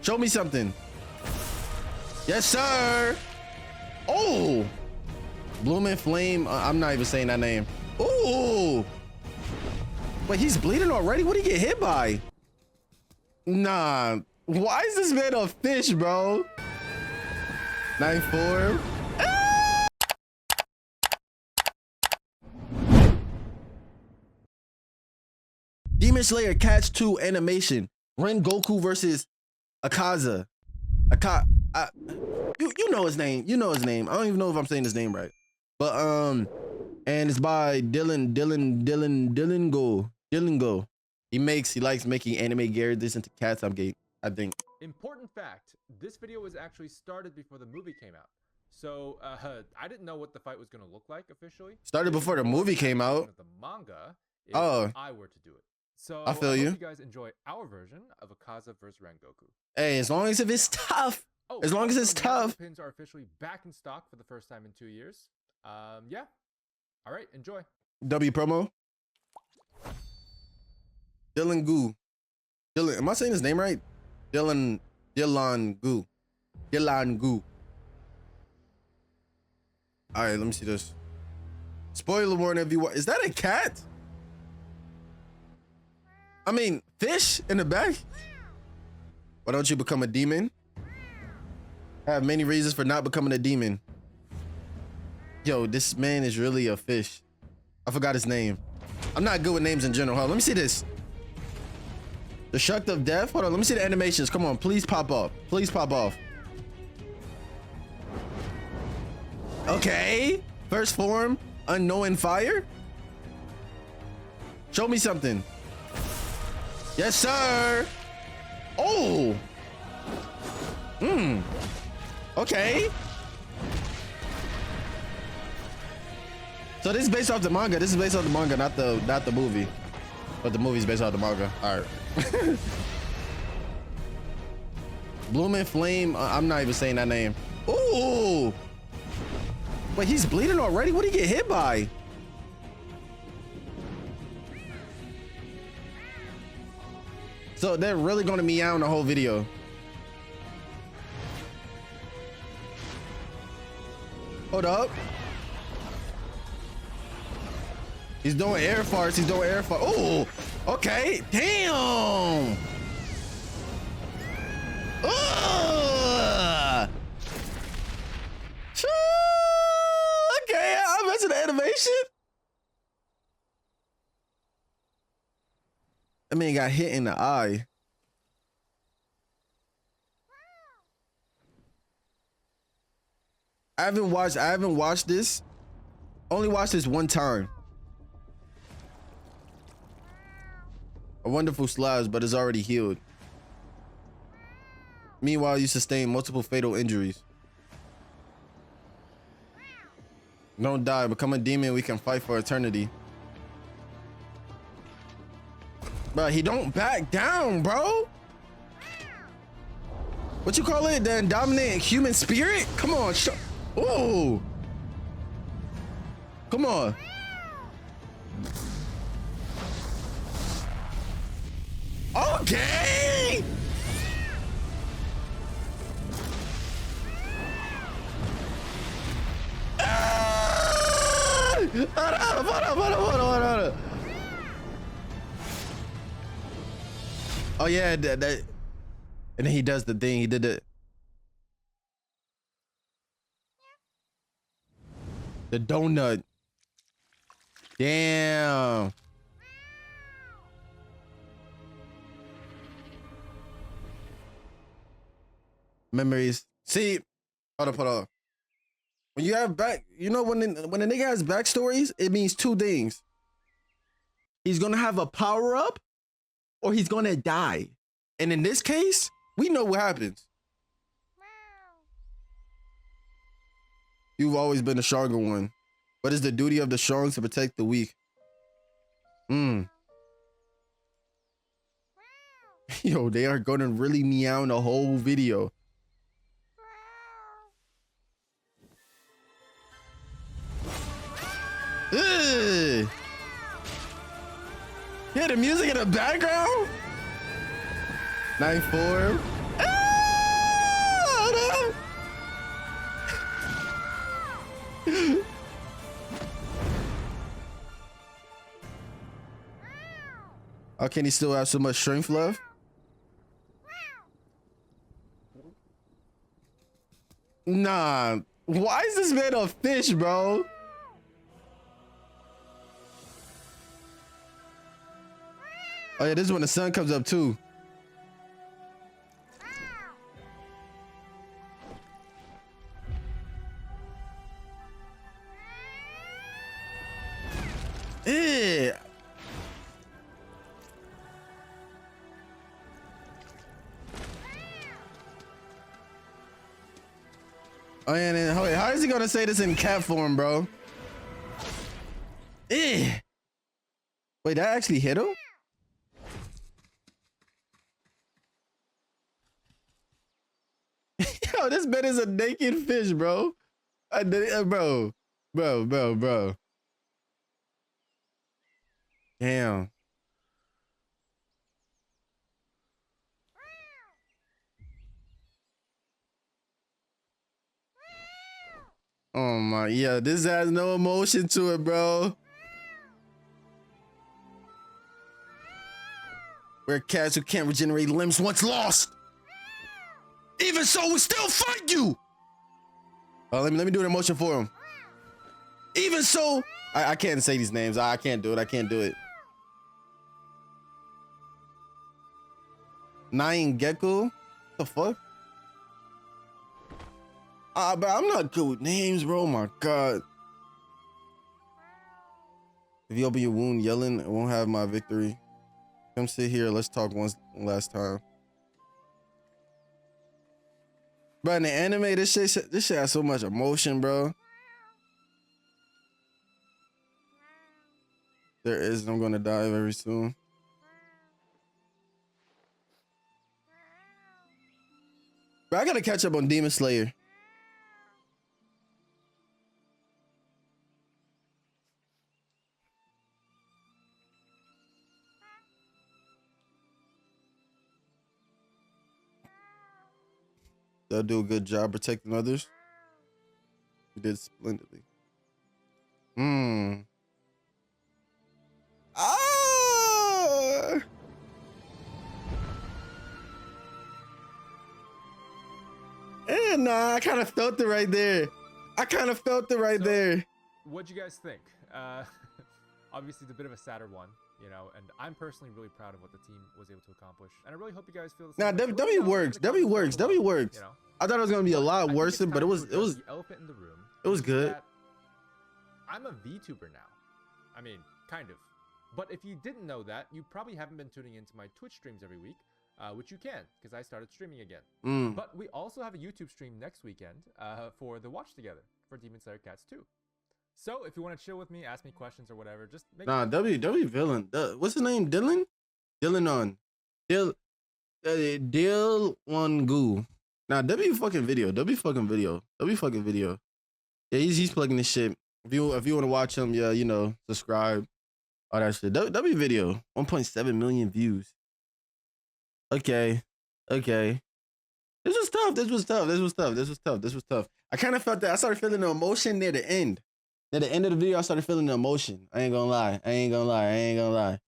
Show me something. Yes, sir. Oh, Blooming Flame. I'm not even saying that name. Oh, wait, he's bleeding already. What did he get hit by? Nah. Why is this man a fish, bro? 9-4. Demon Slayer Catch 2 animation. Rengoku versus Akaza. You know his name. You know his name. I don't even know if I'm saying his name right. But and it's by Dylan Go. He likes making anime characters into cats. I think. Important fact, this video was actually started before the movie came out. So I didn't know what the fight was going to look like officially. Started before the movie came out. The manga if Oh, I were to do it. So I feel hope you. you guys enjoy our version of Akaza versus Rengoku. Hey, as long as if it's tough. Oh, As long as it's also, tough. pins are officially back in stock for the first time in 2 years. Yeah. All right, enjoy. W promo. Dylan Goo. Dylan, am I saying his name right? Dylan Goo. Dylan Goo. All right, let me see this. Spoiler warning, if you want. Is that a cat? I mean, fish in the back? Why don't you become a demon? I have many reasons for not becoming a demon. Yo, this man is really a fish. I forgot his name. I'm not good with names in general. Hold on, let me see this. The Shuck of Death. Hold on, let me see the animations. Come on, please pop off. Please pop off. Okay. First form, Unknowing Fire. Show me something. Yes, sir. Oh. Okay. So this is based off the manga. This is based off the manga, not the movie. But the movie's based off the manga. All right. Blooming Flame. I'm not even saying that name. Ooh. Wait, he's bleeding already? What did he get hit by? So they're really gonna meow in the whole video. Hold up. He's doing air farts. He's doing air farts. Oh, okay. Damn. Okay, I'm messing the animation. I mean, got hit in the eye. I haven't watched this. Only watched this one time. A wonderful slash, but is already healed. Meanwhile, you sustain multiple fatal injuries. Don't die, become a demon, we can fight for eternity. Bro, he don't back down, bro. What you call it? The dominant human spirit? Come on, ooh. Come on. Okay. Hold on. Oh yeah, that. And then he does the thing. He did it. The donut. Damn. Memories. See, hold up. When you have back, you know, when a nigga has backstories, it means two things. He's gonna have a power up, or he's gonna die. And in this case, we know what happens. You've always been the stronger one. But it's the duty of the strong to protect the weak. Yo, they are gonna really meow in the whole video. Ugh. Yeah, the music in the background. 9-4. Ah! How can he still have so much strength left? Nah. Why is this man a fish, bro? Oh yeah, this is when the sun comes up too. Yeah. Oh yeah, and wait, how is he gonna say this in cat form, bro? Eh. Wait, that actually hit him? Yo, this man is a naked fish, bro. Bro. Damn. Oh my, yeah, this has no emotion to it, bro. We're cats who can't regenerate limbs once lost. Even so, we still fight you. Let me do an emotion for him. Even so, I can't say these names. I can't do it. I can't do it. Rengoku? What the fuck? But I'm not good with names, bro. Oh my god. If you open your wound yelling, it won't have my victory. Come sit here. Let's talk one last time. Bro, in the anime, this shit has so much emotion, bro. There is, I'm gonna die very soon. Bro, I gotta catch up on Demon Slayer. They'll do a good job protecting others. You did splendidly. Ah! Nah, I kind of felt it right there. What'd you guys think? Obviously, it's a bit of a sadder one, you know, and I'm personally really proud of what the team was able to accomplish, and I really hope you guys feel the same. Nah, W works. W works. You know? I thought it was gonna be a lot worse, but it was. The elephant in the room. It was good. I'm a VTuber now. I mean, kind of. But if you didn't know that, you probably haven't been tuning into my Twitch streams every week, which you can, because I started streaming again. But we also have a YouTube stream next weekend for the Watch Together for Demon Slayer Cats 2. So if you want to chill with me, ask me questions or whatever, just make W villain. What's his name? Dylan? Dylan one goo. Nah, W fucking video. Yeah, he's plugging this shit. If you want to watch him, yeah, you know, subscribe. All that shit. W video. 1.7 million views. Okay. This was tough. I kind of felt that. I started feeling the emotion near the end. At the end of the video, I started feeling the emotion. I ain't gonna lie.